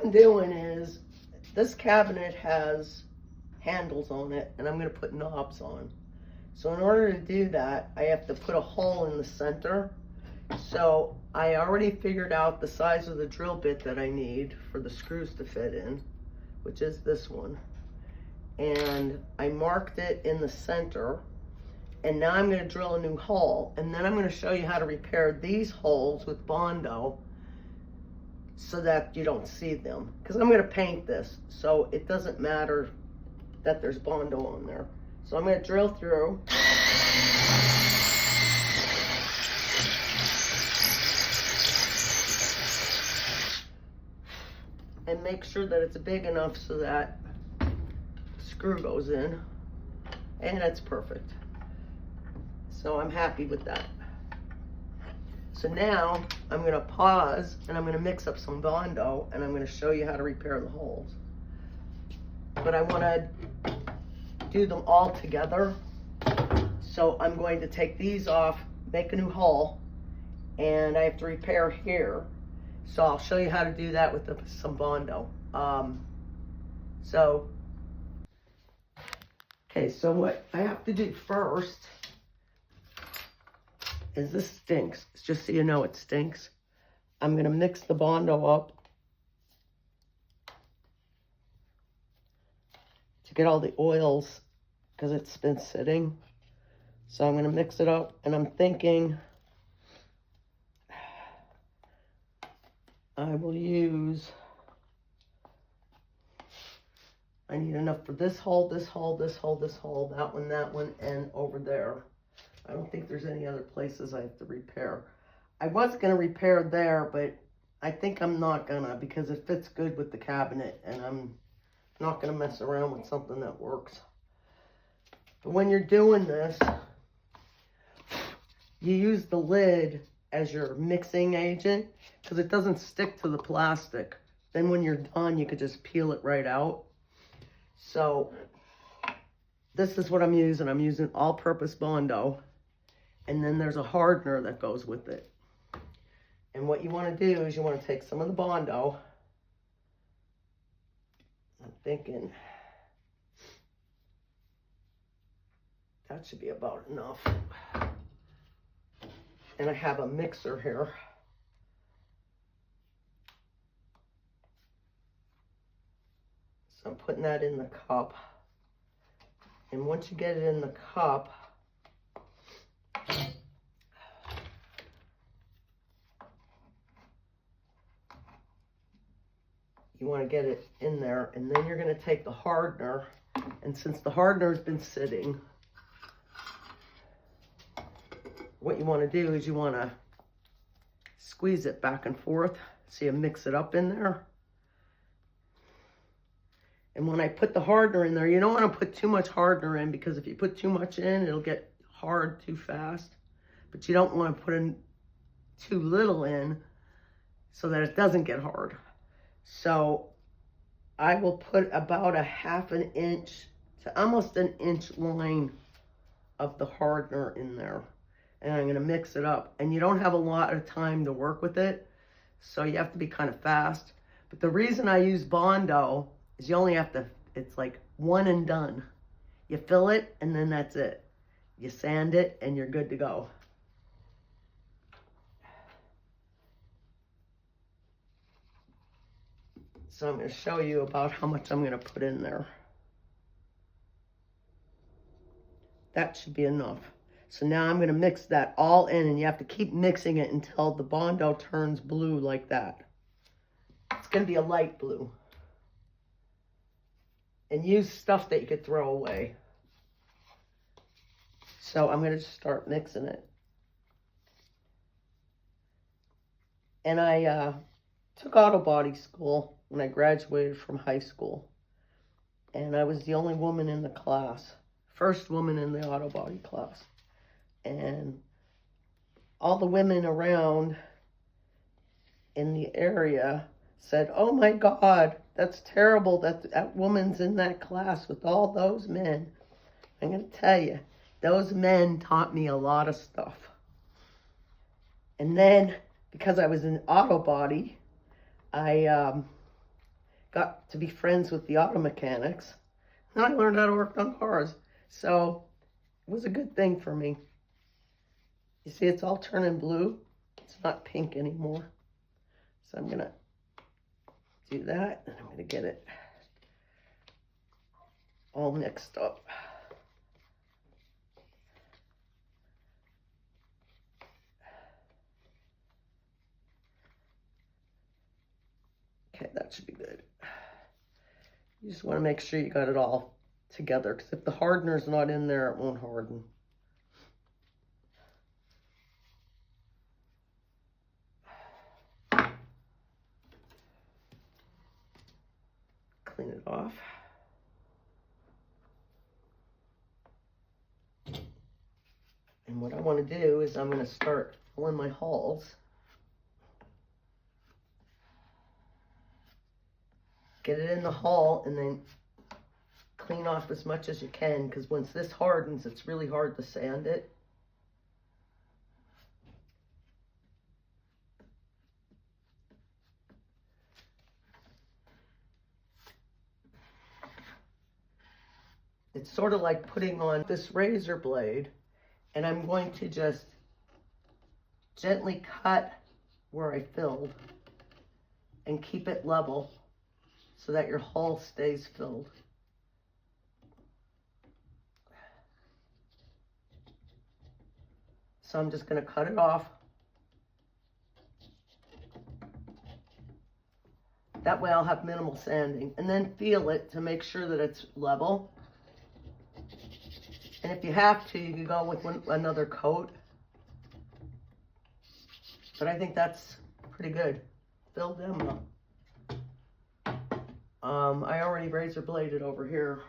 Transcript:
I'm doing is, this cabinet has handles on it, and I'm going to put knobs on. So in order to do that, I have to put a hole in the center. So I already figured out the size of the drill bit that I need for the screws to fit in, which is this one. And I marked it in the center. And now I'm going to drill a new hole. And then I'm going to show you how to repair these holes with Bondo so that you don't see them. Because I'm going to paint this, so it doesn't matter that there's Bondo on there. So I'm going to drill through. And make sure that it's big enough so that the screw goes in. And that's perfect. So I'm happy with that. So now I'm going to pause and I'm going to mix up some Bondo and I'm going to show you how to repair the holes. But I want to do them all together. So I'm going to take these off, make a new hole, and I have to repair here. So I'll show you how to do that with some Bondo. Okay, so what I have to do first is this stinks. Just so you know, it stinks. I'm going to mix the Bondo up to get all the oils because it's been sitting. So I'm going to mix it up, and I'm thinking I will use, I need enough for this hole, this hole, this hole, this hole, that one, and over there. I don't think there's any other places I have to repair. I was going to repair there, but I think I'm not going to because it fits good with the cabinet, and I'm not going to mess around with something that works. But when you're doing this, you use the lid as your mixing agent because it doesn't stick to the plastic. Then when you're done, you could just peel it right out. So this is what I'm using. I'm using all-purpose Bondo. And then there's a hardener that goes with it. And what you want to do is you want to take some of the Bondo. I'm thinking that should be about enough. And I have a mixer here. So I'm putting that in the cup. And once you get it in the cup, you want to get it in there, and then you're going to take the hardener, and since the hardener has been sitting, what you want to do is you want to squeeze it back and forth so you mix it up in there. And when I put the hardener in there, you don't want to put too much hardener in because if you put too much in, it'll get hard too fast. But you don't want to put in too little in so that it doesn't get hard. So I will put about a ½ an inch to almost an inch line of the hardener in there. And I'm going to mix it up. And you don't have a lot of time to work with it, so you have to be kind of fast. But the reason I use Bondo is you only have to, it's like one and done. You fill it, and then that's it. You sand it, and you're good to go. So I'm going to show you about how much I'm going to put in there. That should be enough. So now I'm going to mix that all in, and you have to keep mixing it until the Bondo turns blue like that. It's going to be a light blue. And use stuff that you could throw away. So I'm going to just start mixing it. And I took auto body school when I graduated from high school. And I was the only woman in the class. First woman in the auto body class. And all the women around in the area said, "Oh my God, that's terrible that that woman's in that class with all those men." I'm going to tell you, those men taught me a lot of stuff. And then, because I was in auto body, I got to be friends with the auto mechanics. And I learned how to work on cars. So it was a good thing for me. You see, it's all turning blue. It's not pink anymore. So I'm gonna do that, and I'm gonna get it all mixed up. Okay, that should be good. You just want to make sure you got it all together, because if the hardener's not in there, it won't harden. Clean it off. And what I want to do is I'm going to start filling my holes. Get it in the hole and then clean off as much as you can, because once this hardens, it's really hard to sand it. It's sort of like putting on this razor blade, and I'm going to just gently cut where I filled and keep it level so that your hole stays filled. So I'm just going to cut it off. That way I'll have minimal sanding, and then feel it to make sure that it's level. And if you have to, you can go with another coat. But I think that's pretty good. Filled them up. I already razor bladed over here.